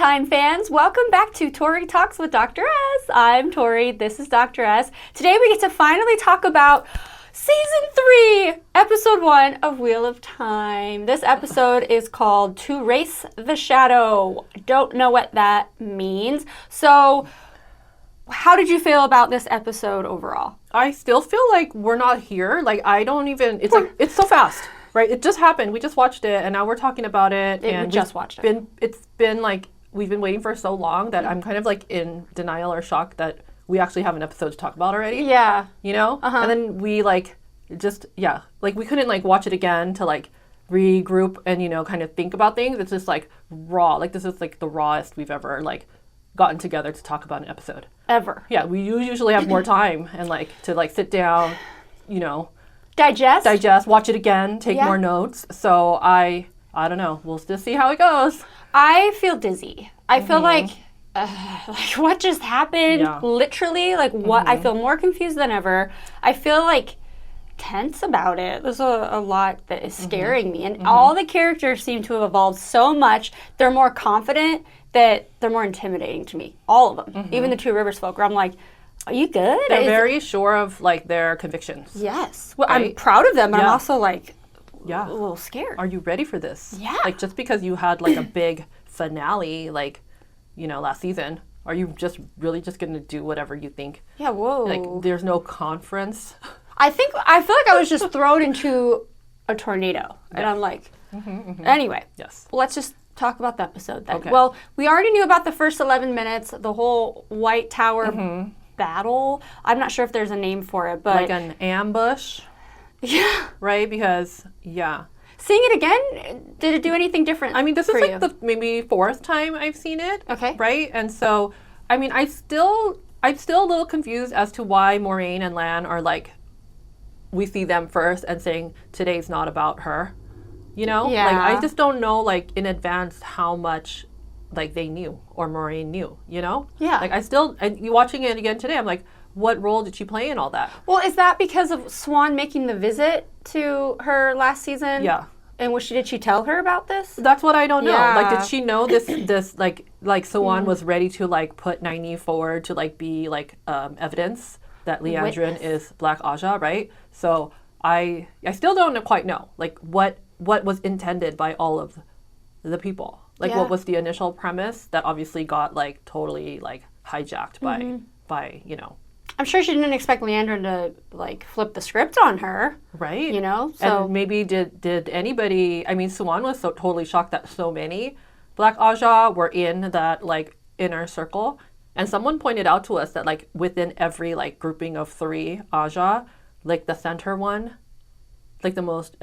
Time fans, welcome back to Tori Talks with Dr. S. I'm Tori, this is Dr. S. Today we get to finally talk about Season 3, Episode 1 of Wheel of Time. This episode is called To Race the Shadow. Don't know what that means. So, how did you feel about this episode overall? I still feel like we're not here. Like, I don't even, it's so fast, right? It just happened. We just watched it and now we're talking about it. We just watched it. It's been like, we've been waiting for so long that I'm kind of like in denial or shock that we actually have an episode to talk about already. Yeah. You know? And then we like, like we couldn't like watch it again to like regroup and, you know, kind of think about things. It's just like raw. Like this is like the rawest we've ever like gotten together to talk about an episode. Ever. Yeah, we usually have more time and like to like sit down, you know. Digest, watch it again, take more notes. So I don't know. We'll just see how it goes. I feel dizzy. I feel like what just happened? Yeah. Literally, like what? I feel more confused than ever. I feel like tense about it. There's a lot that is scaring me. And all the characters seem to have evolved so much. They're more confident, that they're more intimidating to me. All of them. Even the Two Rivers folk, where I'm like, are you good? They're very sure of like their convictions. Yes. Well, right? I'm proud of them, but I'm also like a little scared. Are you ready for this? Yeah. Like just because you had like a big finale, like, you know, last season, are you just really just going to do whatever you think? Yeah, whoa. Like there's no conference. I feel like I was just thrown into a tornado. And I'm like, anyway. Yes. Let's just talk about the episode then. Okay. Well, we already knew about the first 11 minutes, the whole White Tower battle. I'm not sure if there's a name for it, but like an ambush. Yeah. Right? Because, yeah. Seeing it again, did it do anything different? I mean, this is for like the maybe fourth time I've seen it. Okay. Right? And so, I mean, I'm still a little confused as to why Moiraine and Lan are like, we see them first and saying, today's not about her. You know? Yeah. Like, I just don't know, like, in advance how much, like, they knew or Moiraine knew, you know? Yeah. Like, and you watching it again today, I'm like, what role did she play in all that? Well, is that because of Swan making the visit to her last season? Yeah. And did she tell her about this? That's what I don't know. Yeah. Like, did she know this like Swan was ready to, like, put Nynaeve forward to, like, be, like, evidence that Liandrin is Black Aja, right? So I still don't quite know, like, what was intended by all of the people. Like, what was the initial premise that obviously got, like, totally, like, hijacked by, you know. I'm sure she didn't expect Liandrin to, like, flip the script on her. Right. You know? So and maybe did anybody, I mean, Swan was so totally shocked that so many Black Aja were in that, like, inner circle. And someone pointed out to us that, like, within every, like, grouping of 3 Aja, like, the center one, like, the most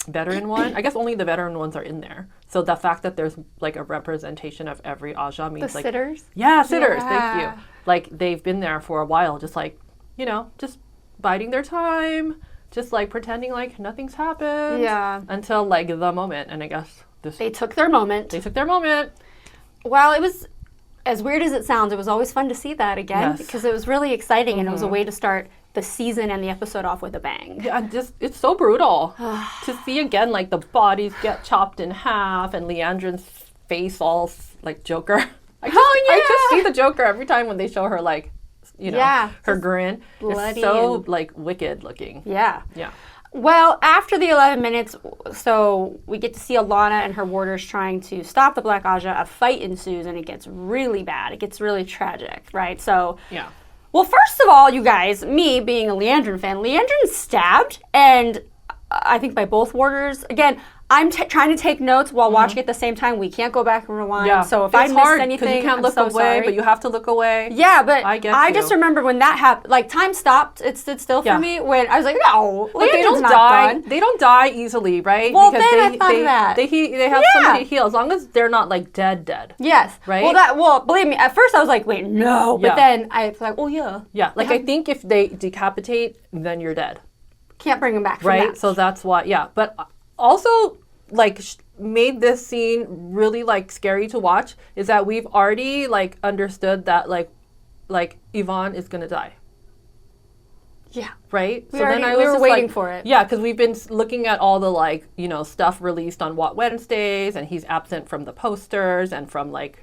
veteran one, I guess only the veteran ones are in there. So the fact that there's, like, a representation of every Aja means, the like... sitters? Yeah, sitters, Yeah. thank you. Like, they've been there for a while, just, like, you know, just biding their time, just, like, pretending like nothing's happened. Yeah. Until, like, the moment, and I guess They took their moment. They took their moment. Well, it was, as weird as it sounds, it was always fun to see that again. Yes. Because it was really exciting and it was a way to start the season and the episode off with a bang. Yeah, just it's so brutal to see again, like the bodies get chopped in half and Liandrin's face all like Joker. I just see the Joker every time when they show her, like, you know, her grin. Bloody it's so like wicked looking. Yeah. Yeah. Well, after the 11 minutes, so we get to see Alana and her warders trying to stop the Black Aja. A fight ensues and it gets really bad. It gets really tragic, right? So yeah. Well, first of all, you guys, me being a Liandrin fan, Liandrin's stabbed, and I think by both warders. Again, I'm trying to take notes while watching at the same time. We can't go back and rewind. Yeah. So if it's I missed hard, anything, you can't look away, sorry. but you have to look away. Yeah, but I just remember when that happened, like, time stopped. It stood still for me when I was like, no, but they don't not die. done. They don't die easily, right? Well, because then I thought of that. They have somebody to heal as long as they're not like dead. Yes. Right. Well, believe me. At first, I was like, wait, no. But then I was like, oh yeah. Yeah. Like I think if they decapitate, then you're dead. Can't bring them back. From Right. That. So that's why. Yeah. But also, like, made this scene really like scary to watch is that we've already like understood that like Yvonne is gonna die. Yeah. Right? We were waiting for it. Yeah, because we've been looking at all the, like, you know, stuff released on What Wednesdays, and he's absent from the posters and from, like,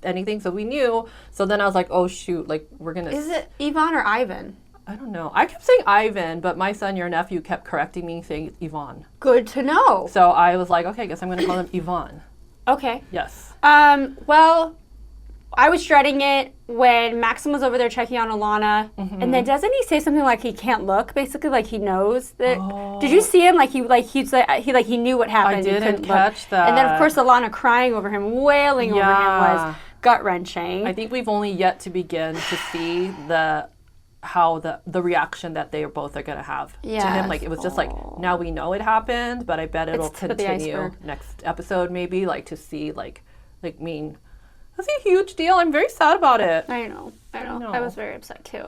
anything. So we knew. So then I was like, oh shoot, like we're gonna. Is it Yvonne or Ivan? I don't know. I kept saying Ivan, but my son, your nephew, kept correcting me saying Yvonne. Good to know. So I was like, okay, I guess I'm gonna call him Yvonne. Okay. Yes. Well, I was dreading it when Maxim was over there checking on Alana, and then doesn't he say something like he can't look? Basically, like he knows that. Oh. Did you see him? Like he knew what happened. I didn't catch that. And then of course Alana crying over him, wailing over him was gut wrenching. I think we've only yet to begin to see how the reaction that they both are going to have to him. Like it was just like, now we know it happened, but I bet it'll continue next episode maybe, like to see like that's a huge deal. I'm very sad about it. I know. I was very upset too.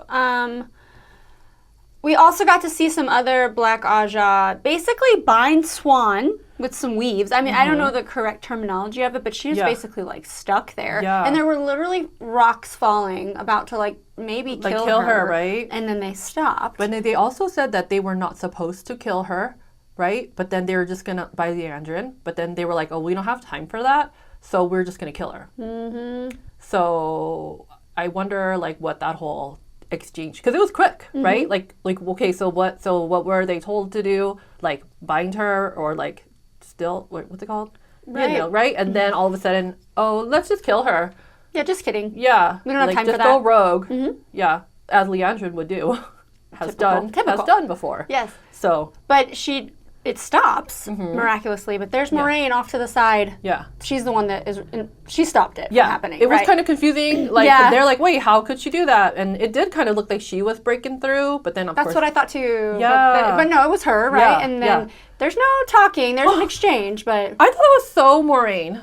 We also got to see some other Black Aja basically bind Swan with some weaves. I mean, I don't know the correct terminology of it, but she was basically like stuck there. Yeah. And there were literally rocks falling about to like maybe kill her, right? And then they stopped. But they also said that they were not supposed to kill her, right? But then they were just gonna by the Andrin. But then they were like, oh, we don't have time for that, so we're just gonna kill her. So I wonder like what that whole exchange, because it was quick, right? Like okay, so what were they told to do? Like bind her or like still what's it called? Right. You know, right? And then all of a sudden, oh, let's just kill her. Yeah, just kidding. Yeah. We don't have time for that. Just go rogue. Yeah, as Leandrin would do. Has done before. Yes. So. But it stops miraculously, but there's Moiraine off to the side. Yeah. She's the one that she stopped it from happening. It was kind of confusing. Like they're like, wait, how could she do that? And it did kind of look like she was breaking through, but then of course. That's what I thought too. Yeah. But no, it was her, right? Yeah. And then there's no talking, there's an exchange, but. I thought it was so Moiraine.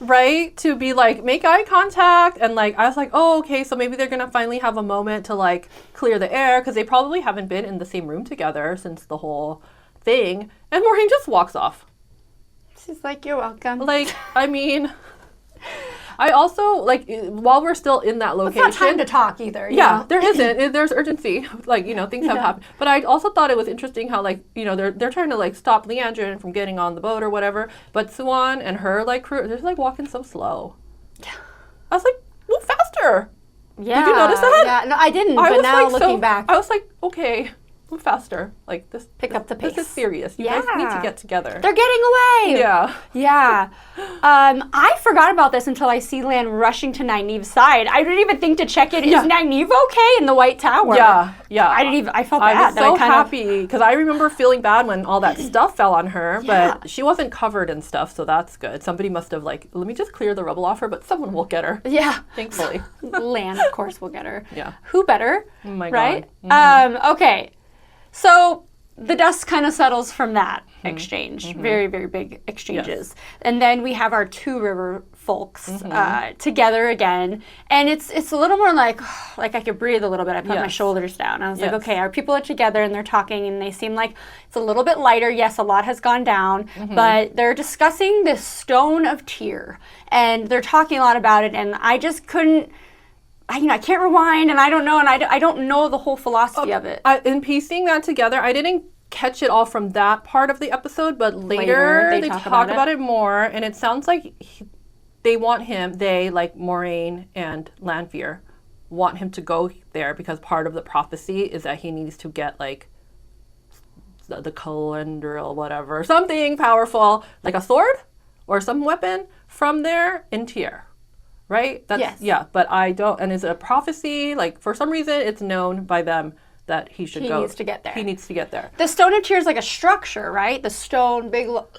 Right? To be like, make eye contact. And like, I was like, oh, okay, so maybe they're going to finally have a moment to like clear the air, because they probably haven't been in the same room together since the whole thing. And Moiraine just walks off. She's like, you're welcome. Like, I mean, I also, like, while we're still in that location. It's not time to talk either. Yeah, there isn't. There's urgency. Like, things have happened. But I also thought it was interesting how, like, they're trying to, like, stop Leandrin from getting on the boat or whatever. But Swan and her, like, crew, they're just, like, walking so slow. Yeah. I was like, move faster. Yeah. Did you notice that? Yeah. No, I didn't. But now looking back. I was like, okay. Move faster. Like this. Pick up the pace. This is serious. You guys need to get together. They're getting away. Yeah. Yeah. I forgot about this until I see Lan rushing to Nynaeve's side. I didn't even think to check it. Is Nynaeve okay in the White Tower? Yeah. Yeah. I felt bad. I was so happy because I remember feeling bad when all that stuff fell on her, but she wasn't covered in stuff, so that's good. Somebody must have like, let me just clear the rubble off her, but someone will get her. Yeah. Thankfully. Lan, of course, will get her. Yeah. Who better? Oh my right? God. Okay. So the dust kind of settles from that exchange. Very, very big exchanges. Yes. And then we have our two river folks together again. And it's a little more like I could breathe a little bit. I put my shoulders down. I was like, okay, our people are together and they're talking and they seem like it's a little bit lighter. Yes, a lot has gone down, but they're discussing this stone of tear. And they're talking a lot about it. And I just couldn't, I can't rewind, and I don't know, and I don't know the whole philosophy of it. In piecing that together, I didn't catch it all from that part of the episode, but later they talk about it more, and it sounds like they want him, like Moiraine and Lanfear, want him to go there because part of the prophecy is that he needs to get, like, the calendril, whatever, something powerful, like a sword or some weapon from there in Tyr. Right? Yes. Yeah, but I don't, and is it a prophecy? Like, for some reason, it's known by them that he should go. He needs to get there. He needs to get there. The stone of tear is like a structure, right? The stone,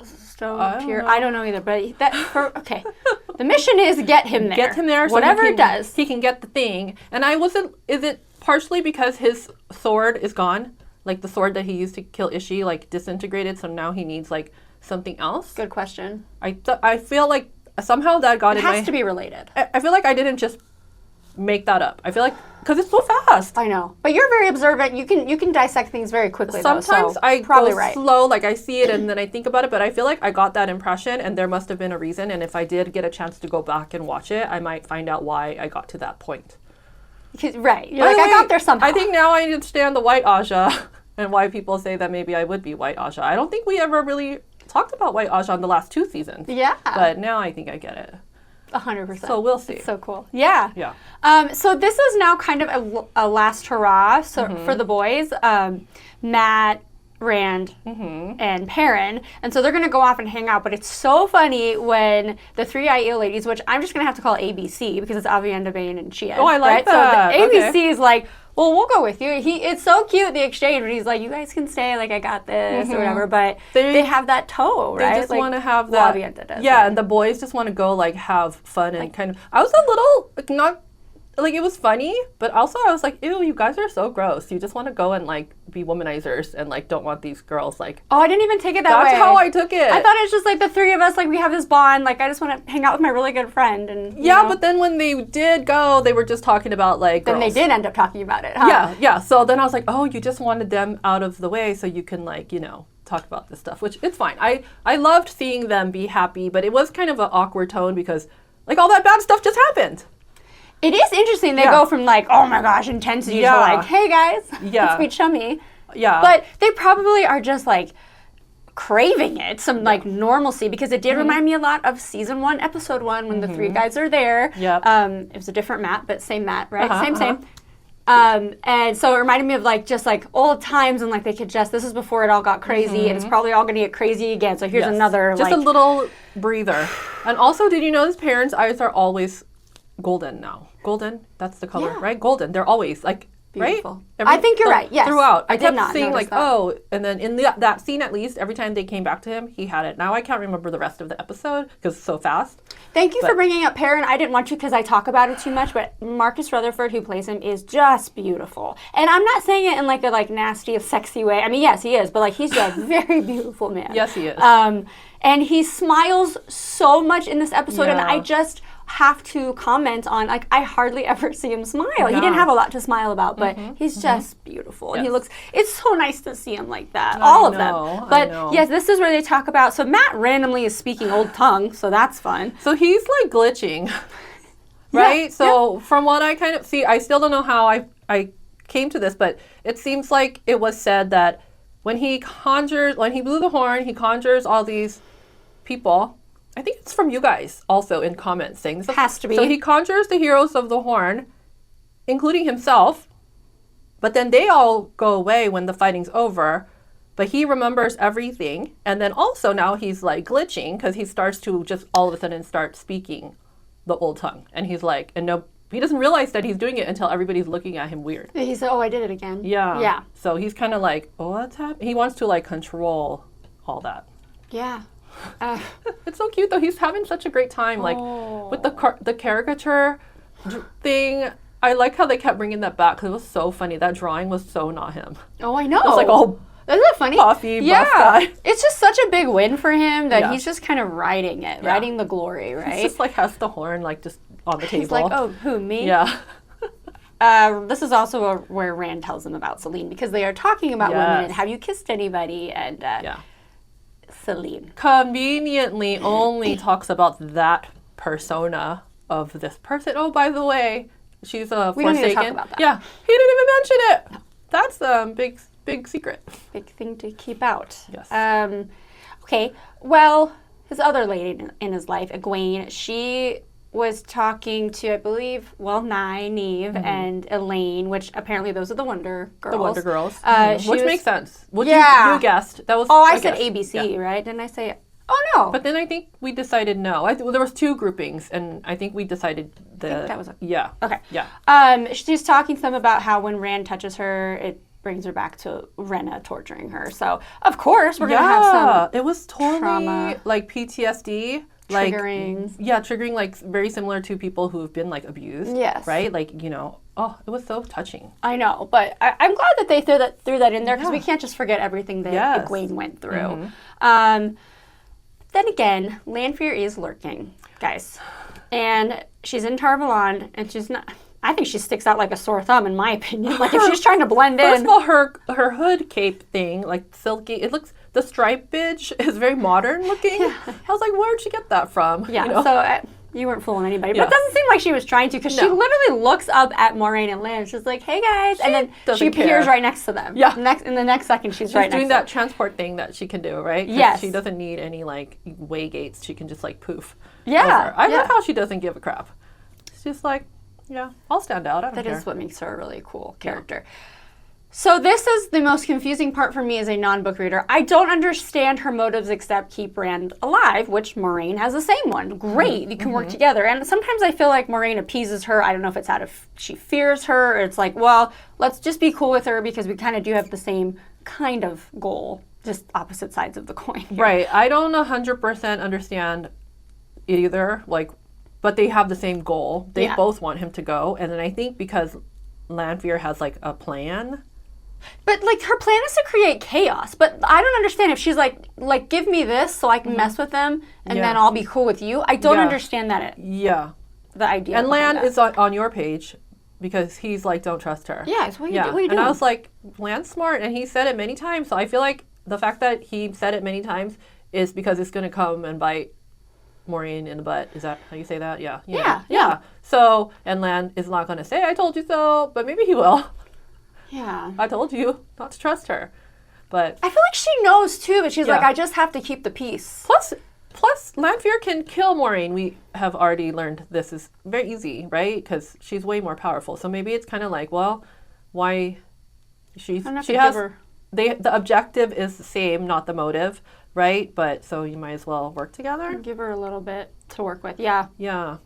stone of tear. I don't know either, but okay. The mission is get him there. Get him there. Whatever it does. He can get the thing. And is it partially because his sword is gone? Like, the sword that he used to kill Ishii, like, disintegrated, so now he needs, like, something else? Good question. I feel like somehow that got in my... It has to be related. I feel like I didn't just make that up. I feel like... Because it's so fast. I know. But you're very observant. You can dissect things very quickly, Sometimes I go slow, like I see it and then I think about it, but I feel like I got that impression and there must have been a reason. And if I did get a chance to go back and watch it, I might find out why I got to that point. Right. You're like, I got there somehow. I think now I understand the White Aja and why people say that maybe I would be White Aja. I don't think we ever really... talked about White Aja in the last 2 seasons. Yeah. But now I think I get it. 100%. So we'll see. It's so cool. Yeah. Yeah. So this is now kind of a last hurrah for the boys. Matt, Rand, and Perrin. And so they're going to go off and hang out. But it's so funny when the three Aiel ladies, which I'm just going to have to call ABC because it's Aviendha, Bane, and Chia. Oh, I like that. So the ABC is like, well, we'll go with you. It's so cute, the exchange, when he's like, you guys can stay, like, I got this, or whatever. But they have that toe, right? They just like, want to have that. Aviendha does, yeah, right? and the boys just want to go, like, have fun and kind of. I was a little, like, not. Like, it was funny, but also I was like, ew, you guys are so gross. You just want to go and, like, be womanizers and, like, don't want these girls, like... Oh, I didn't even take it that way. That's how I took it. I thought it's just, like, the three of us, like, we have this bond. Like, I just want to hang out with my really good friend. And yeah, know. But then when they did go, they were just talking about, like, girls. Then they did end up talking about it, huh? Yeah. So then I was like, oh, you just wanted them out of the way so you can, like, you know, talk about this stuff, which it's fine. I loved seeing them be happy, but it was kind of an awkward tone because, like, all that bad stuff just happened. It is interesting. They go from like, oh my gosh, intensity to like, hey guys, let's be chummy. Yeah. But they probably are just like craving it, some like normalcy, because it did remind me a lot of season 1, episode 1, when the three guys are there. Yep. It was a different Matt, but same Matt, right? Same. And so it reminded me of like just like old times, and like they could just, this is before it all got crazy, and it's probably all going to get crazy again. So here's another just a little breather. And also, did you notice parents' eyes are always golden now? Golden, that's the color, right? Golden. They're always like beautiful. Right? I think you're right. Yes. Throughout, I kept did not seeing like, that. oh, and then in that scene, at least every time they came back to him, he had it. Now I can't remember the rest of the episode because it's so fast. Thank you for bringing up Perrin. I didn't want to because I talk about it too much, but Marcus Rutherford, who plays him, is just beautiful. And I'm not saying it in like a like nasty, sexy way. I mean, yes, he is, but like he's a very beautiful man. Yes, he is. And he smiles so much in this episode, and I just have to comment on, like, I hardly ever see him smile. He didn't have a lot to smile about, but he's just beautiful. And he looks, it's so nice to see him like that. All of them. But yes, this is where they talk about, so Matt randomly is speaking Old Tongue, so that's fun. So he's like glitching, right? So from what I kind of see, I still don't know how I came to this, but it seems like it was said that when he blew the horn, he conjures all these people. I think it's from you guys also in comments saying this. Has to be. So he conjures the heroes of the horn, including himself, but then they all go away when the fighting's over, but he remembers everything. And then also now he's like glitching because he starts to just all of a sudden start speaking the Old Tongue. And he's like, he doesn't realize that he's doing it until everybody's looking at him weird. He said, oh, I did it again. Yeah. So he's kind of like, oh, what's happening? He wants to like control all that. Yeah. It's so cute though. He's having such a great time, like with the caricature thing. I like how they kept bringing that back because it was so funny. That drawing was so not him. Oh, I know. It was like all isn't that funny? puffy, buff guy. It's just such a big win for him that he's just kind of riding it, riding the glory, right? He's just like has the horn like just on the table. He's like, oh, who, me? Yeah. This is also where Rand tells him about Celine because they are talking about women and have you kissed anybody? And Celine conveniently only talks about that persona of this person. Oh, by the way, she's a we Forsaken. Don't need to talk about that. Yeah, he didn't even mention it. No. That's a big secret. Big thing to keep out. Yes. Okay. Well, his other lady in his life, Egwene, she was talking to, I believe, Nynaeve and Elaine, which apparently those are the Wonder Girls. The Wonder Girls. Which makes sense. Which you guessed. That was. Oh, I said ABC, right? Didn't I say? Oh no. But then I think we decided no. There was 2 groupings, and I think we decided I think that was yeah. Okay. Yeah. She's talking to them about how when Rand touches her, it brings her back to Rena torturing her. So of course we're gonna have some. It was totally trauma. like PTSD. Triggering. Like, triggering, like, very similar to people who've been, like, abused. Yes. Right? Like, it was so touching. I know, but I'm glad that they threw that in there because we can't just forget everything that Egwene went through. Then again, Lanfear is lurking, guys. And she's in Tar Valon, and she's not... I think she sticks out like a sore thumb, in my opinion. Like, if she's trying to blend in... First of all, her hood cape thing, like, silky, it looks... The stripe bitch is very modern looking. Yeah. I was like, where'd she get that from? Yeah, so You weren't fooling anybody. But it doesn't seem like she was trying to, because she literally looks up at Moiraine and Lan. She's like, hey, guys. And then she appears right next to them. Yeah. In the next second, she's right next to them. She's doing that transport thing that she can do, right? Yes. She doesn't need any, like, way gates. She can just, like, poof. Yeah. I love how she doesn't give a crap. She's just like, yeah, I'll stand out. I don't care. That is what makes her a really cool character. Yeah. So this is the most confusing part for me as a non-book reader. I don't understand her motives except keep Rand alive, which Moiraine has the same one. Great, you can work together. And sometimes I feel like Moiraine appeases her. I don't know if it's out of she fears her, or it's like, well, let's just be cool with her because we kind of do have the same kind of goal, just opposite sides of the coin. Right. I don't 100% understand either, like, but they have the same goal. They both want him to go. And then I think because Lanfear has, like, a plan. But, like, her plan is to create chaos. But I don't understand if she's like, give me this so I can mess with them and then I'll be cool with you. I don't understand that. The idea. And Lan is on your page because he's like, don't trust her. Yeah, what are you doing? And I was like, Lan's smart, and he said it many times. So I feel like the fact that he said it many times is because it's going to come and bite Moiraine in the butt. Is that how you say that? Yeah. So, and Lan is not going to say, I told you so, but maybe he will. Yeah. I told you not to trust her. But I feel like she knows too, but she's like, I just have to keep the peace. Plus, Lanfear can kill Moiraine. We have already learned this is very easy, right? Because she's way more powerful. So maybe it's kind of like, well, why the objective is the same, not the motive, right? But so you might as well work together. Give her a little bit to work with. Yeah. Yeah.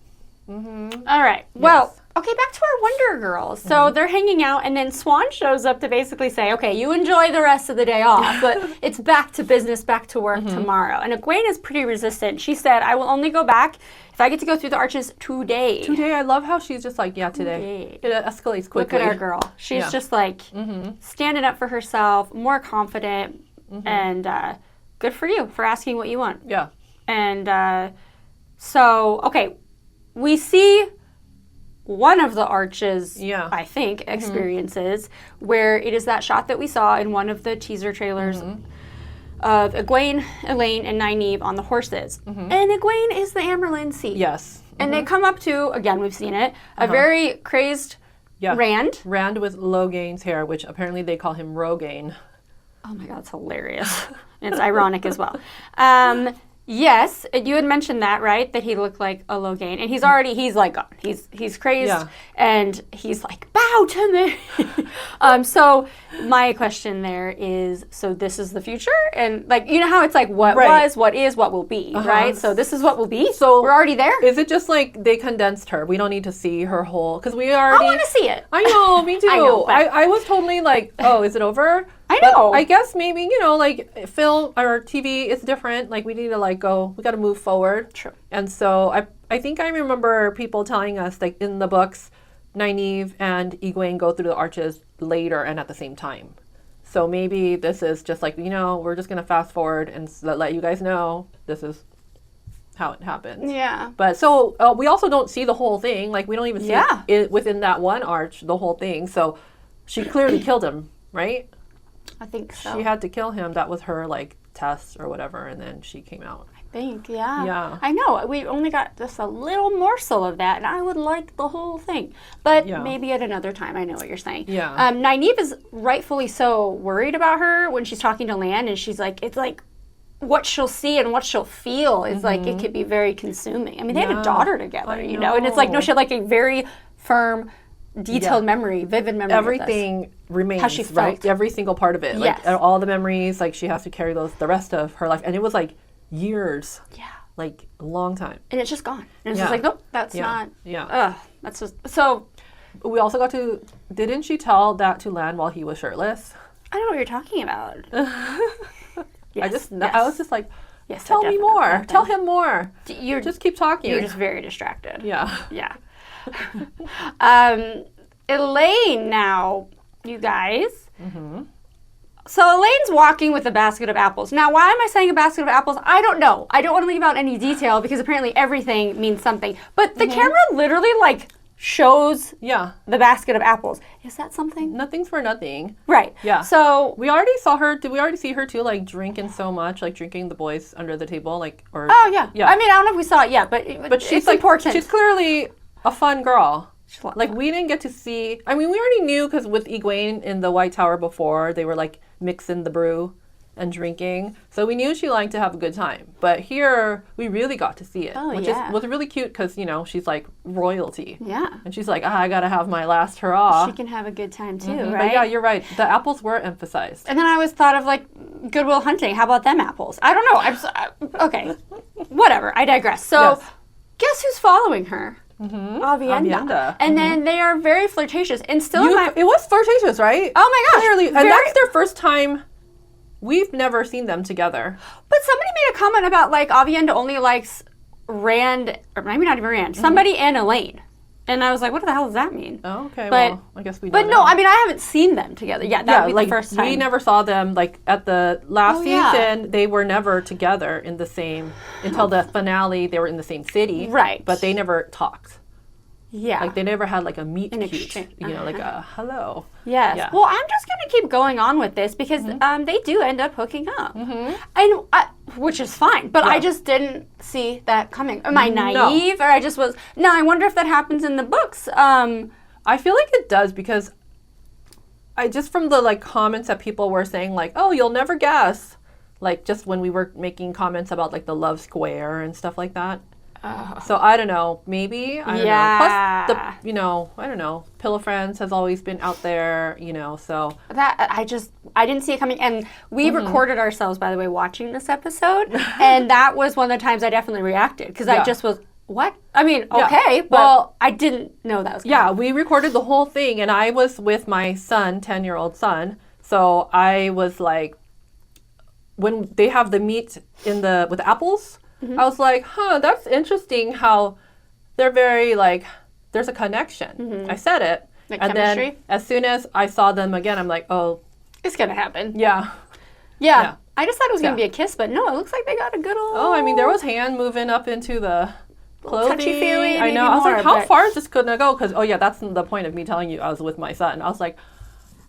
Mm-hmm. All right. Well, okay, back to our Wonder Girls. So they're hanging out, and then Swan shows up to basically say, okay, you enjoy the rest of the day off, but it's back to business, back to work tomorrow. And Egwene is pretty resistant. She said, I will only go back if I get to go through the arches today. Today, I love how she's just like, today. It escalates quickly. Look at our girl. She's just like standing up for herself, more confident, and good for you for asking what you want. Yeah. And so, okay, we see one of the arches, I think, experiences, where it is that shot that we saw in one of the teaser trailers of Egwene, Elaine, and Nynaeve on the horses. And Egwene is the Amberlin seat. Yes. And they come up to, again, we've seen it, a very crazed Rand. Rand with Loghain's hair, which apparently they call him Rogaine. Oh my God, it's hilarious. It's ironic as well. Yes, you had mentioned that, right? That he looked like a Loghain, and he's like gone. He's crazed, and he's like, bow to me. So my question there is, so this is the future, and like, you know how it's like what was, what is, what will be, right? So this is what will be. So we're already there. Is it just like they condensed her? We don't need to see her whole, because we already. I want to see it. I know, me too. I know, I was totally like, oh, is it over? I know. But I guess maybe, like film or TV is different. Like we need to we got to move forward. True. And so I think I remember people telling us like in the books, Nynaeve and Egwene go through the arches later and at the same time. So maybe this is just like, we're just going to fast forward and let you guys know this is how it happens. Yeah. But so we also don't see the whole thing. Like we don't even see it within that one arch, the whole thing. So she clearly killed him, right? I think so. She had to kill him. That was her test or whatever, and then she came out. I think, yeah. Yeah. I know. We only got just a little morsel of that, and I would like the whole thing. But maybe at another time. I know what you're saying. Yeah. Nynaeve is rightfully so worried about her when she's talking to Lan, and she's like, it's like what she'll see and what she'll feel is like it could be very consuming. I mean, they had a daughter together, and it's like, no, she had like a very firm, detailed memory, vivid memory. Everything remains, how she felt. right? Every single part of it. Yes. Like all the memories, like she has to carry those the rest of her life. And it was like years. Yeah. Like a long time. And it's just gone. And it's just like, nope, that's not. Yeah. That's just, so. We also got to, didn't she tell that to Lan while he was shirtless? I don't know what you're talking about. I was just like, tell me more. Tell him more. Just keep talking. You're just very distracted. Yeah. Yeah. Elaine now, you guys. So Elaine's walking with a basket of apples. Now, why am I saying a basket of apples? I don't know. I don't want to leave out any detail because apparently everything means something. But the camera literally shows Yeah. the basket of apples. Is that something? Nothing's for nothing. Right. Yeah. So We already saw her. Did we already see her too, like drinking so much, like drinking the boys under the table, like or? oh yeah. Yeah. I mean, I don't know if we saw it yet, but She's it's like, important. She's clearly a fun girl. She's a lot of Like fun. we didn't get to see. I mean, we already knew because with Egwene in the White Tower before, they were like mixing the brew and drinking, so we knew she liked to have a good time. But here, we really got to see it, Oh, which yeah. was really cute because she's like royalty. Yeah. And she's like, I gotta have my last hurrah. She can have a good time too, But right? yeah, you're right. The apples were emphasized. And then I always thought of like Goodwill Hunting. How about them apples? I don't know. Okay, whatever. I digress. So, Yes. guess who's following her? Avienda. Avienda. And then they are very flirtatious. And still, in my, It was flirtatious, right? oh my gosh, Clearly, and very- that's their first time. We've never seen them together. But somebody made a comment about like Avienda only likes Rand, or maybe not even Rand, somebody and Elaine. And I was like, what the hell does that mean? Oh, okay. But- Well, I guess we. But don't no, know. I mean, I haven't seen them together. Yeah, that would be like the first time. we never saw them like at the last Oh, yeah. season. They were never together in the same until the finale. They were in the same city, Right. But they never talked. Yeah. Like they never had like a meet An cute. exchange. Like a hello. Yes. Yeah. Well, I'm just going to keep going on with this because they do end up hooking up, and which is fine. But I Yeah. just didn't see that coming. Am I naive, or I just was? No, I wonder if that happens in the books. I feel like it does because I just from the like comments that people were saying like, oh, you'll never guess. Like just when we were making comments about like the love square and stuff like that. So I don't know, maybe I don't Yeah. know. Plus I don't know. Pillow Friends has always been out there, so That I didn't see it coming, and we recorded ourselves, by the way, watching this episode, and that was one of the times I definitely reacted because I Yeah. just was what? I mean, Yeah. okay, but Well, I didn't know that was coming. yeah, we recorded the whole thing, and I was with my son, 10-year-old son. So I was like, when they have the meat with apples, I was like, that's interesting how they're very like, there's a connection. I said it. Like and chemistry? then as soon as I saw them again, I'm like, oh, It's gonna happen. yeah. Yeah. Yeah. I just thought it was going to Yeah. be a kiss, but no, it looks like they got a good old... Oh, I mean, there was hand moving up into the clothing. touchy-feely, I maybe know. I was more, like, how but- far is this going to go? Because, oh, yeah, that's the point of me telling you I was with my son. I was like,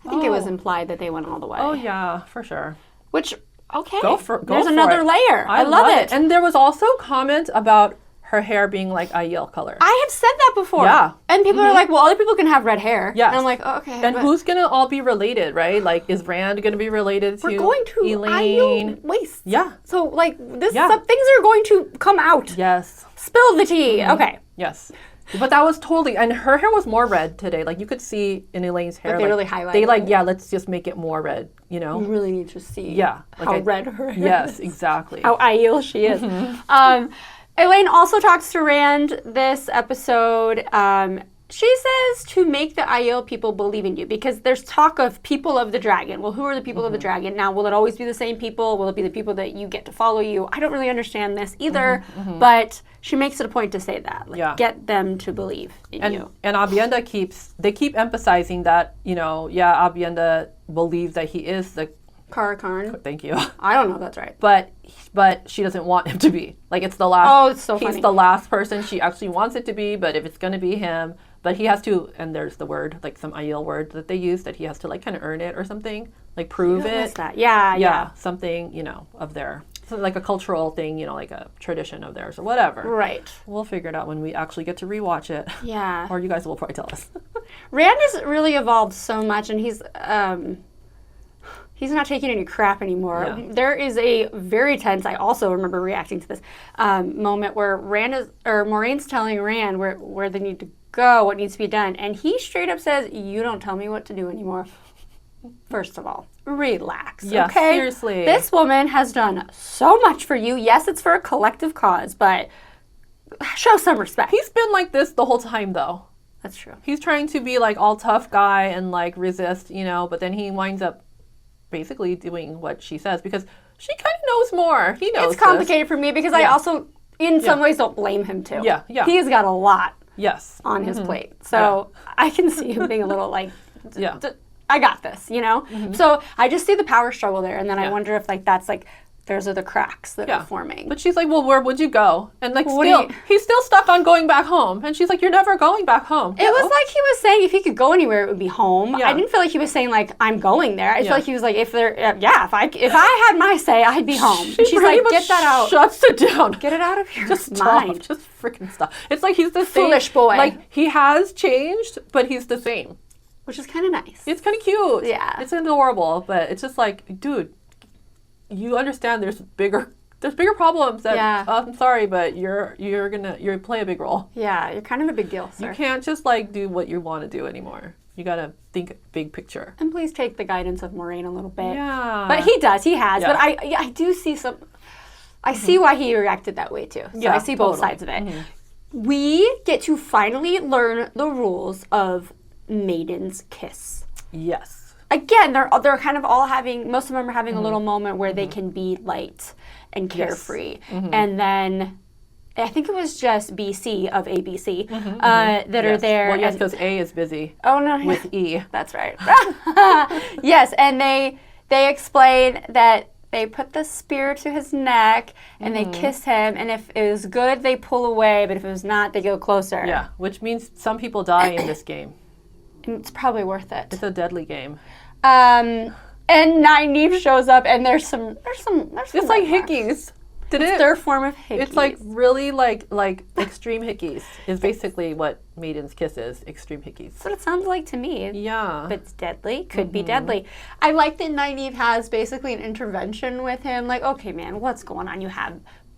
I think it was implied that they went all the way. oh, yeah, for sure. Which, okay. Go There's for another it. layer. I love it. And there was also comment about her hair being like Aiel color. I have said that before. Yeah. And people are like, well, other people can have red hair. Yes. And I'm like, oh, okay. And but who's going to all be related, right? Like, is Rand going to be related to we're going to Elaine? waste. Yeah. So, like, Yeah. some things are going to come out. Yes. Spill the tea. Okay. Yes. But that was totally, and her hair was more red today. Like you could see in Elaine's hair. they really highlighted They like, it. yeah, let's just make it more red, You really need to see Yeah. Like how red her hair Yes, is. exactly. How Aiel she is. Elaine also talks to Rand this episode. She says to make the Aiel people believe in you because there's talk of people of the dragon. Well, who are the people of the dragon? Now, will it always be the same people? Will it be the people that you get to follow you? I don't really understand this either, but she makes it a point to say that. Like, Yeah. get them to believe in you. And Abienda keep emphasizing that, Abienda believes that he is the, Karakarn. thank you. I don't know if that's right. But she doesn't want him to be. Like it's the last. Oh, it's so he's funny. the last person she actually wants it to be, but if it's going to be him, but he has to, and there's the word, like some Aiel word that they use that he has to like kind of earn it or something, like prove What was it. that? Yeah. Something, of their, so like a cultural thing, like a tradition of theirs or whatever. Right. We'll figure it out when we actually get to rewatch it. Yeah. Or you guys will probably tell us. Rand has really evolved so much, and he's not taking any crap anymore. Yeah. There is a very tense, I also remember reacting to this, moment where Moiraine's telling Rand where they need to go, what needs to be done, and he straight up says, you don't tell me what to do anymore. First of all, relax, Yeah, okay? seriously. This woman has done so much for you. Yes, it's for a collective cause, but show some respect. He's been like this the whole time though. That's true. He's trying to be like all tough guy and like resist, but then he winds up basically doing what she says because she kind of knows more. He knows It's complicated for me because I Yeah. also, in some ways, don't blame him too. Yeah, yeah. He's got a lot Yes. on his plate. So I can see him being a little like, Yeah. I got this, So I just see the power struggle there. And then I Yeah. wonder if like that's like those are the cracks that are forming. But she's like, well, where would you go? And like, What he's still stuck on going back home. And she's like, you're never going back home. It was like he was saying if he could go anywhere, it would be home. Yeah. I didn't feel like he was saying like I'm going there. I feel like he was like if I had my say, I'd be home. She She's like, get that out. Shuts it down. Get it out of your Just mind. stop. Just freaking stop. It's like he's the same. Foolish boy. Like he has changed, but he's the same. Which is kind of nice. It's kind of cute. Yeah. It's adorable, but it's just like, dude, you understand there's bigger problems that I'm sorry, but you're play a big role. Yeah, you're kind of a big deal, sir. You can't just like do what you want to do anymore. You gotta think big picture. And please take the guidance of Moiraine a little bit. Yeah. But he does. He has. Yeah. But I do see some. I see why he reacted that way too. So I see both sides of it. We get to finally learn the rules of Maiden's kiss. Yes. Again, they're kind of all having. Most of them are having a little moment where they can be light and carefree, and then. I think it was just BC of ABC that are there. Well, yes, because A is busy. Oh no, with E. That's right. Yes, and they explain that they put the spear to his neck and they kiss him, and if it was good, they pull away, but if it was not, they go closer. Yeah, which means some people die in this game. And it's probably worth it. It's a deadly game. And Nynaeve shows up, and there's some. It's like hickeys. It's their form of hickeys. It's like really like extreme hickeys is basically what Maiden's kiss is. Extreme hickeys. That's what it sounds like to me. Yeah. But it's deadly. Could be deadly. I like that Nynaeve has basically an intervention with him. Like, okay, man, what's going on?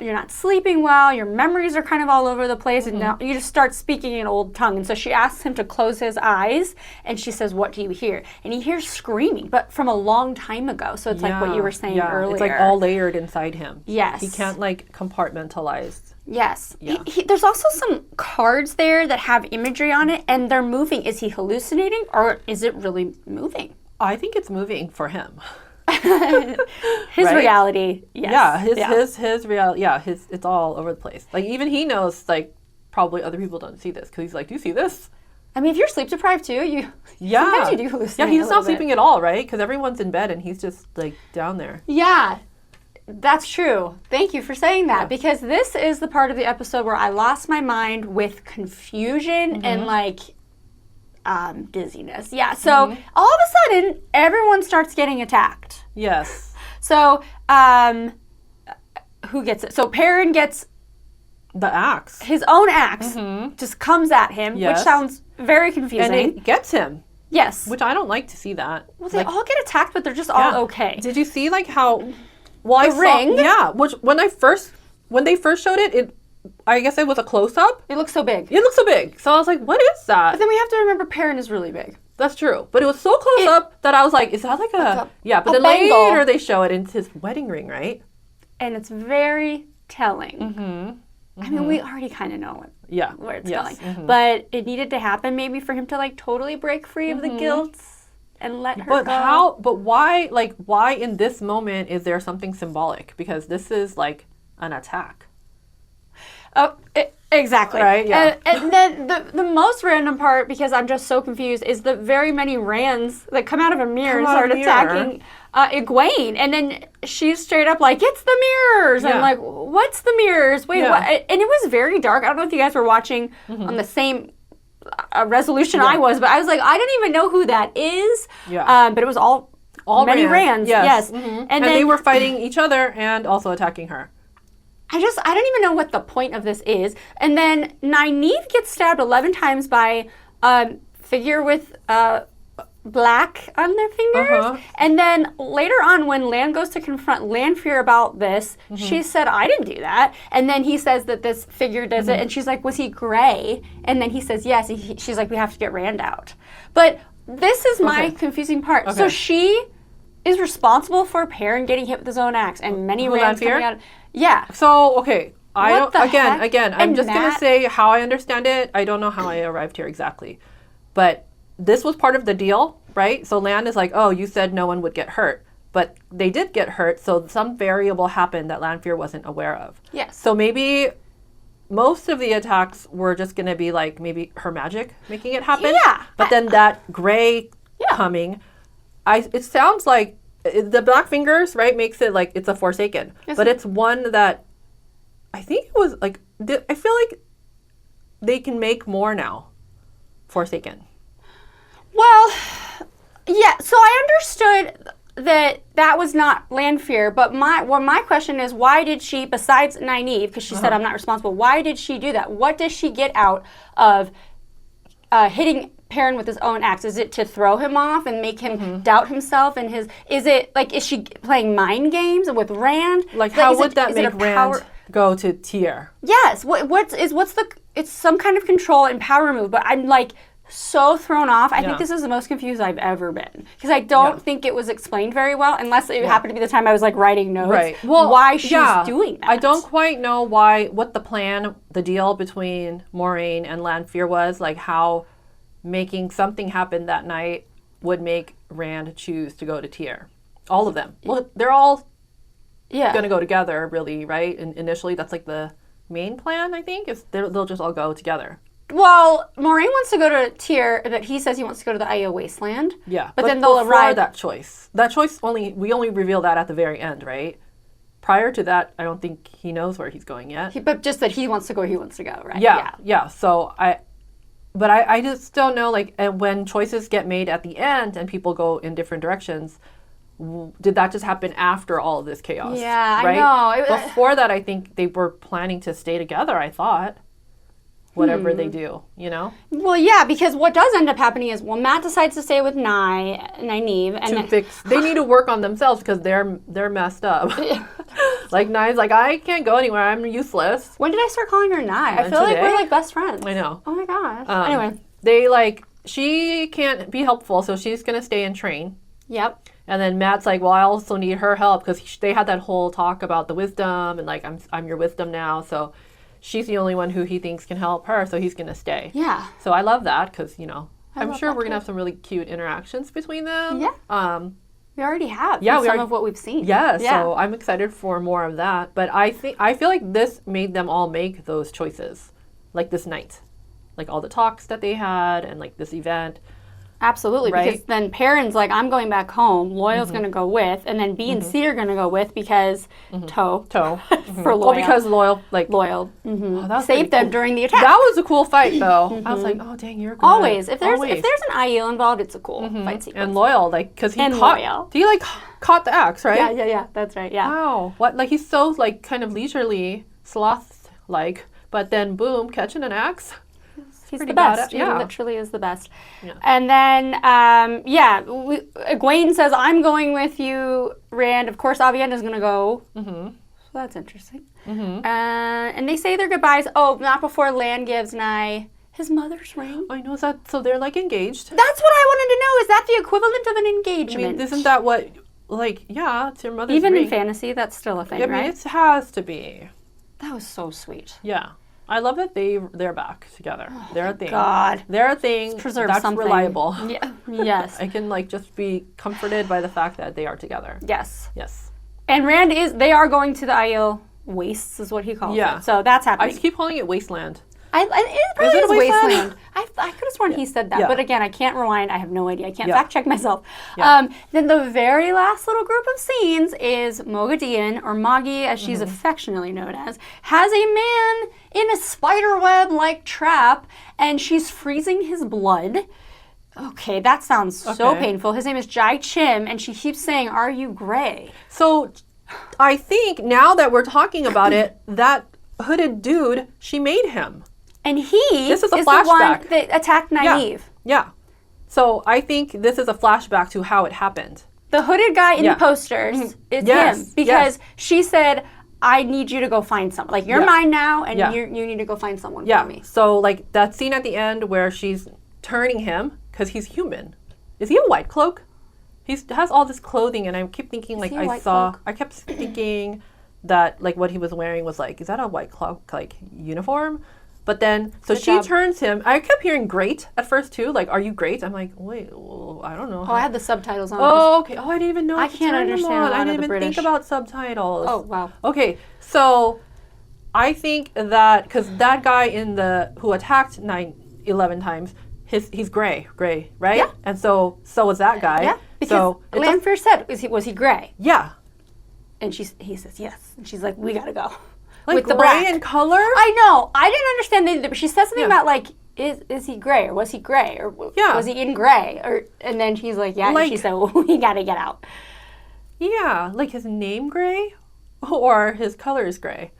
You're not sleeping well, your memories are kind of all over the place, and now you just start speaking in old tongue. And so she asks him to close his eyes, and she says, what do you hear? And he hears screaming, but from a long time ago. So it's like what you were saying earlier. It's like all layered inside him. Yes. He can't like compartmentalize. Yes. Yeah. There's also some cards there that have imagery on it, and they're moving. Is he hallucinating, or is it really moving? I think it's moving for him. His reality, yes. Yeah, his reality, it's all over the place. Like even he knows, like probably other people don't see this because he's like, do you see this? I mean, if you're sleep deprived too, sometimes you do hallucinate. Yeah, he's not sleeping at all, right? Because everyone's in bed and he's just like down there. Yeah, that's true. Thank you for saying that because this is the part of the episode where I lost my mind with confusion and like dizziness. Yeah, so all of a sudden, everyone starts getting attacked. Yes. So, who gets it? So Perrin gets the axe. His own axe just comes at him, which sounds very confusing. And it gets him. Yes. Which I don't like to see that. Well, they all get attacked, but they're just all okay. Did you see like how? Well, the ring. Yeah. Which when they first showed it. I guess it was a close-up. It looks so big. It looks so big. So I was like, what is that? But then we have to remember Perrin is really big. That's true. But it was so close up that I was like, is that like a yeah, but then bangle. Later they show it into his wedding ring, right? And it's very telling. I mean, we already kind of know where it's going. But it needed to happen maybe for him to like totally break free of the guilt and let her go. But why in this moment is there something symbolic? Because this is like an attack. Oh, exactly. Right, yeah. And then the most random part, because I'm just so confused, is the very many Rands that come out of a mirror and start attacking Egwene. And then she's straight up like, it's the mirrors. Yeah. I'm like, what's the mirrors? Wait, what? And it was very dark. I don't know if you guys were watching on the same resolution I was, but I was like, I don't even know who that is. Yeah. But it was all many Rands. Yes. And then they were fighting each other and also attacking her. I don't even know what the point of this is. And then Nynaeve gets stabbed 11 times by a figure with black on their fingers. And then later on, when Lan goes to confront Lanfear about this, she said, I didn't do that. And then he says that this figure does it. And she's like, was he gray? And then he says, yes. She's like, we have to get Rand out. But this is my confusing part. So she is responsible for Perrin getting hit with his own axe and many Rands coming out. Yeah. So, okay. Heck? I'm just going to say how I understand it. I don't know how I arrived here exactly. But this was part of the deal, right? So Lan is like, oh, you said no one would get hurt. But they did get hurt, so some variable happened that Lanfear wasn't aware of. Yes. So maybe most of the attacks were just going to be like maybe her magic making it happen. Yeah. But then that gray coming, it sounds like the black fingers, right, makes it like it's a Forsaken. Yes. But it's one that I think it was like, I feel like they can make more now. Forsaken. Well, yeah, so I understood that was not Lanfear, but my question is, why did she, besides Nynaeve, because she said I'm not responsible, why did she do that? What does she get out of hitting Perrin with his own axe? Is it to throw him off and make him doubt himself and his, is she playing mind games with Rand? Like how would that make Rand go to Tyr? Yes, it's some kind of control and power move, but I'm like so thrown off. I think this is the most confused I've ever been, because I don't think it was explained very well, unless it happened to be the time I was like writing notes. Right. Well, why she's doing that. I don't quite know what the plan, the deal between Moiraine and Lanfear was, like how making something happen that night would make Rand choose to go to Tyr. All of them. Well, they're all going to go together, really, right? And initially, that's like the main plan, I think, is they'll just all go together. Well, Moiraine wants to go to Tyr, but he says he wants to go to the Aiel Wasteland. Yeah, but then they'll arrive. That choice we only reveal that at the very end, right? Prior to that, I don't think he knows where he's going yet. But just that he wants to go, right? Yeah. So I just don't know, like, when choices get made at the end and people go in different directions, did that just happen after all of this chaos? Yeah, right? I know. Before that, I think they were planning to stay together, I thought. Whatever they do, you know? Well, yeah, because what does end up happening is, Matt decides to stay with Nynaeve. And they need to work on themselves because they're messed up. Like, Nye's like, I can't go anywhere. I'm useless. When did I start calling her Nye? I feel like we're like best friends. I know. Oh my gosh. Anyway. She can't be helpful, so she's going to stay and train. Yep. And then Matt's like, well, I also need her help, because they had that whole talk about the wisdom and like, I'm your wisdom now, so she's the only one who he thinks can help her, so he's going to stay. Yeah. So I love that, because, I'm sure we're going to have some really cute interactions between them. Yeah. We already have. Yeah. Some of what we've seen. Yeah, so I'm excited for more of that. But I feel like this made them all make those choices, like this night. Like all the talks that they had and like this event. Absolutely, right? Because then Perrin's like, I'm going back home. Loyal's going to go with, and then B and C are going to go with because Toe for Loyal. Well, because Loyal. Oh, saved them during the attack. That was a cool fight, though. I was like, oh dang, you're good. Always. If there's an Aiel involved, it's a cool fight sequence. And Loyal, like, because he caught the axe, right? Yeah. That's right. Yeah. Wow. What? Like, he's so like kind of leisurely, sloth-like, but then boom, catching an axe. He's the best. He literally is the best. Yeah. And then, Egwene says, I'm going with you, Rand. Of course, Avienda's going to go. So that's interesting. And they say their goodbyes. Oh, not before Lan gives Nye his mother's ring. I know that. So they're like engaged. That's what I wanted to know. Is that the equivalent of an engagement? I mean, isn't that what, like, yeah, it's your mother's ring. Even in ring. fantasy, that's still a thing, right? I mean, it has to be. That was so sweet. Yeah. I love that they're back together. Oh, they're a thing. God. They're a thing. Preserve that's something. Reliable. Yeah. Yes. I can like just be comforted by the fact that they are together. Yes. Yes. And Rand they are going to the Aiel Wastes is what he calls it. So that's happening. I just keep calling it Wasteland. It probably is Wasteland. I could have sworn he said that. Yeah. But again, I can't rewind. I have no idea. I can't fact check myself. Yeah. Then the very last little group of scenes is Moghedien, or Moggy as she's affectionately known as, has a man in a spiderweb-like trap, and she's freezing his blood. Okay, that sounds so painful. His name is Jai Chim, and she keeps saying, "Are you gray?" So I think now that we're talking about it, that hooded dude, she made him. And this is a the flashback. one that attacked Nynaeve. Yeah. So I think this is a flashback to how it happened. The hooded guy in the posters is him. Because she said, I need you to go find someone. Like, you're mine now, and you need to go find someone for me. So, like, that scene at the end where she's turning him, because he's human. Is he a white cloak? He has all this clothing, and I keep thinking, like, I kept thinking that, like, what he was wearing was, like, is that a white cloak, like, uniform? But then, so she turns him. I kept hearing great at first, too. Like, are you great? I'm like, wait, well, I don't know. Oh, I had the subtitles on. Oh, okay. Oh, I didn't even know. I can't understand a lot I didn't of the even British. think about subtitles. Oh, wow. Okay, so I think that, because that guy who attacked 11 times, he's gray, right? Yeah. And so was that guy. Yeah. Because So Lanfear said, was he gray? yeah, And he says yes. And she's like, we gotta go. like With the gray black. in color. I know. I didn't understand either, but she said something Yeah. about like, is he gray or was he gray or Yeah. was he in gray? And then she's like, yeah. And Like- she said, well, we gotta get out. Yeah, like his name gray or his color is gray.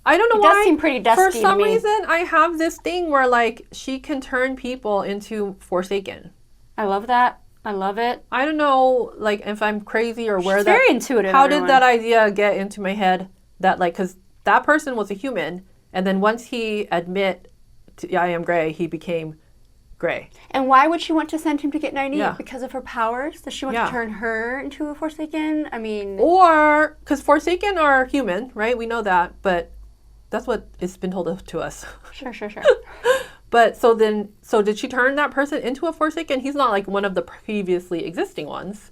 I don't know It why. does seem pretty dusty For to some me. reason, I have this thing where like she can turn people into Forsaken. I love that. I love it. I don't know, like if I'm crazy or where She's that. very intuitive. How everyone. did that idea get into my head? That like, because that person was a human, and then once he admit to I am gray, he became gray. And why would she want to send him to get 90? Yeah. Because of her powers? Does she want Yeah. to turn her into a Forsaken? I mean, Or because Forsaken are human, right? We know that, but that's what it's been told to us. sure. But so did she turn that person into a Forsaken? He's not like one of the previously existing ones,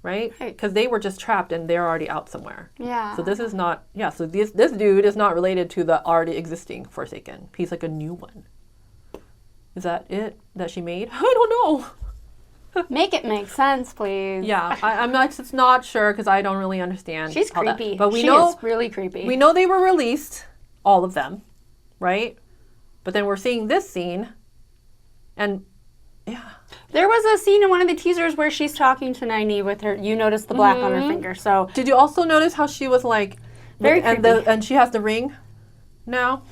right? Right. Because they were just trapped and they're already out somewhere. Yeah. So this is not, so this dude is not related to the already existing Forsaken. He's like a new one. Is that it that she made? I don't know. Make it make sense, please. Yeah, I'm not just not sure because I don't really understand. She's how that- creepy. But we she know is really creepy. we know they were released, all of them, right? But then we're seeing this scene, and yeah, There was a scene in one of the teasers where she's talking to Nynaeve with her. You notice the black on her finger. So did you also notice how she was like Very and creepy. and she has the ring now?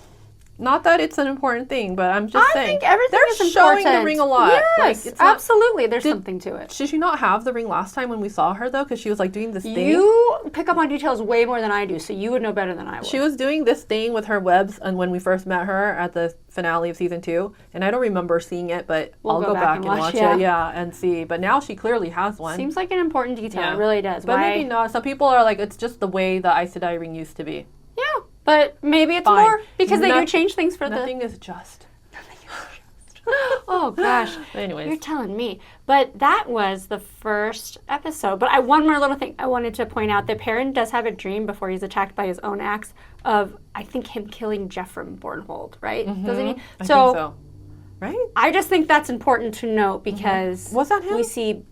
Not that it's an important thing, but I'm just I saying think everything they're is showing important. the ring a lot. Yes, Like, it's not, absolutely. There's something to it. Did she not have the ring last time when we saw her though? Because she was like doing this thing. You pick up on details way more than I do, so you would know better than I would. She was doing this thing with her webs, and when we first met her at the finale of season 2, and I don't remember seeing it, but I'll go back and watch yeah. it, and see. But now she clearly has one. Seems like an important detail. Yeah. It really does. But Why? maybe not. Some people are like, it's just the way the Aes Sedai ring used to be. Yeah, but maybe it's Fine. more because they do Noth- change things for Nothing is just. Oh gosh. Anyways. You're telling me. But that was the first episode. But one more little thing I wanted to point out that Perrin does have a dream before he's attacked by his own axe of, I think, him killing Jeffrey Bornhold, right? Doesn't he? I think so. Right? I just think that's important to note because Was that him? we see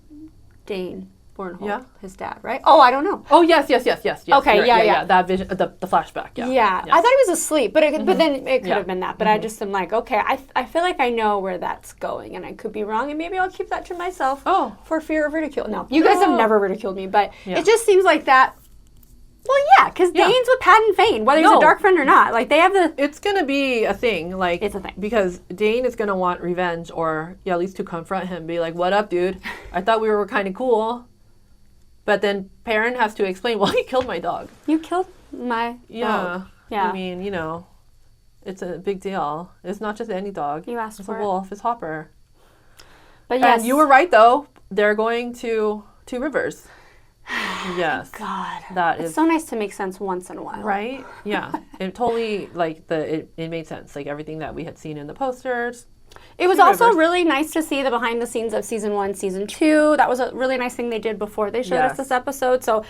Dane Bornhold, Yeah. his dad, right? Oh, I don't know. Oh, yes. Okay, You're- yeah. That vision, the flashback, yeah. Yeah, Yes. I thought he was asleep, but but then it could Yeah. have been that. But I just am like, okay, I feel like I know where that's going, and I could be wrong, and maybe I'll keep that to myself. Oh. For fear of ridicule. No, you guys have No. never ridiculed me, but Yeah. it just seems like that. Well, yeah, because Yeah. Dane's with Pat and Fane, whether he's No. a dark friend or not. Like they have the. It's gonna be a thing, like It's a thing. because Dane is gonna want revenge, or at least to confront him, be like, "What up, dude? I thought we were kind of cool," but then Perrin has to explain, "Well, he killed my dog." You killed my Yeah, dog. Yeah. I mean, it's a big deal. It's not just any dog. You asked it's for a it. wolf. It's Hopper. But yes, And you were right, though. They're going to Two Rivers. Yes. God, That it's is so nice to make sense once in a while. right. Yeah, it totally it made sense. Like everything that we had seen in the posters. It was Two also Rivers. really nice to see the behind the scenes of season 1, season 2. That was a really nice thing they did before they showed us Yes. this episode. So,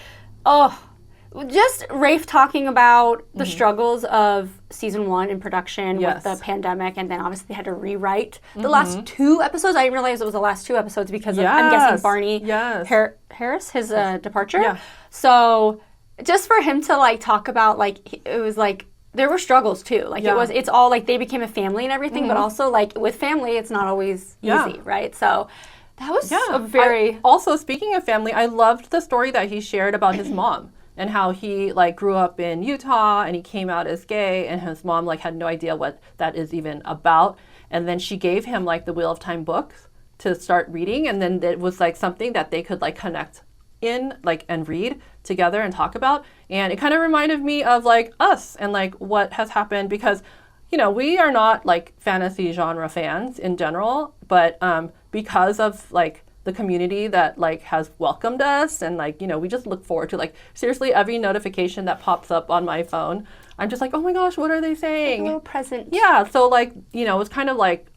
just Rafe talking about the struggles of season 1 in production Yes. with the pandemic, and then obviously they had to rewrite the last 2 episodes. I didn't realize it was the last 2 episodes because of, I'm guessing, Yes. Barney Yes. Harris, his departure. Yeah. So, just for him to like talk about it was like there were struggles too. Like Yeah. it's all like they became a family and everything, but also like with family, it's not always Yeah. easy, right? So that was Yeah. a very Also, speaking of family, I loved the story that he shared about his mom and how he like grew up in Utah and he came out as gay, and his mom like had no idea what that is even about. And then she gave him like the Wheel of Time books to start reading, and then it was like something that they could like connect in like and read together and talk about. And it kind of reminded me of like us and like what has happened, because we are not like fantasy genre fans in general, but because of like the community that like has welcomed us, and like we just look forward to like seriously every notification that pops up on my phone. I'm just like, oh my gosh, what are they a saying? little present. Yeah, so like it's kind of like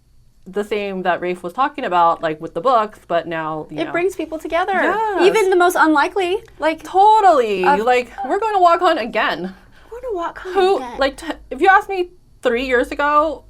the same that Rafe was talking about, like with the books, but now It brings people together. Yes. Even the most unlikely. Like totally like we're going to walk on again. we're gonna walk home Who again. like if you asked me 3 years ago,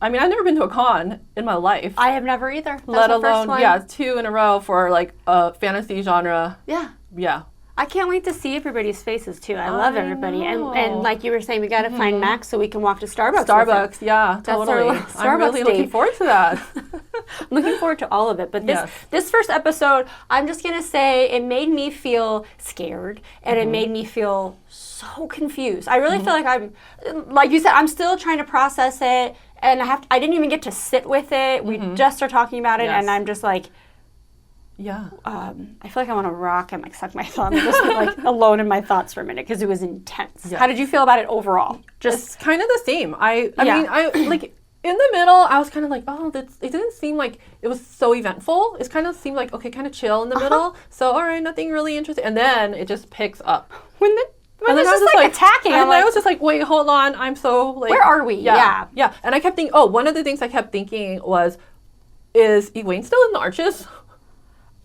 I mean, I've never been to a con in my life. I have never either. That's let my first alone, one. yeah, 2 in a row for like a fantasy genre. Yeah. Yeah. I can't wait to see everybody's faces too. I love everybody. know. And like you were saying, we got to find Max so we can walk to Starbucks. Starbucks, yeah, That's our totally. Starbucks I'm really looking date. forward to that. I'm looking forward to all of it. But Yes. this first episode, I'm just going to say it made me feel scared and it made me feel so confused. I really feel like I'm, like you said, I'm still trying to process it. And I didn't even get to sit with it. We just started talking about it Yes. and I'm just like, Yeah. I feel like I want to rock and like suck my thumb and just be like alone in my thoughts for a minute because it was intense. Yes. How did you feel about it overall? It's kind of the same. I Yeah. mean, I like in the middle, I was kind of like, oh, it didn't seem like it was so eventful. It kind of seemed like, okay, kind of chill in the middle. So, all right, nothing really interesting. And then it just picks up. When And it's then I was just like attacking, And I'm then I like, was just like, wait, hold on. I'm so like. where are we? Yeah. Yeah. And I kept thinking, oh, one of the things I kept thinking was, is Egwene still in the Arches?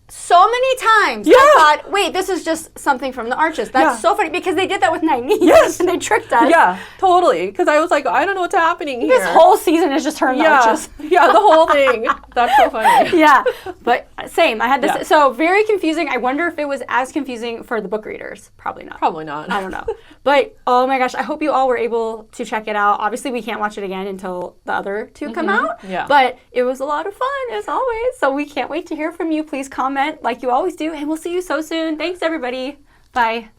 So many times Yeah. I thought, wait, this is just something from the Arches. That's Yeah. so funny because they did that with Nynaeve. Yes. And they tricked us. Yeah, totally. Because I was like, I don't know what's happening here. This whole season is just her in the yeah, Arches. yeah, the whole thing. That's so funny. Yeah, but same. I had this. Yeah. So very confusing. I wonder if it was as confusing for the book readers. Probably not. Probably not. I don't know. But oh my gosh, I hope you all were able to check it out. Obviously, we can't watch it again until the other two come out. Yeah. But it was a lot of fun, as always. So we can't wait to hear from you. Please comment like you always do. And we'll see you so soon. Thanks, everybody. Bye.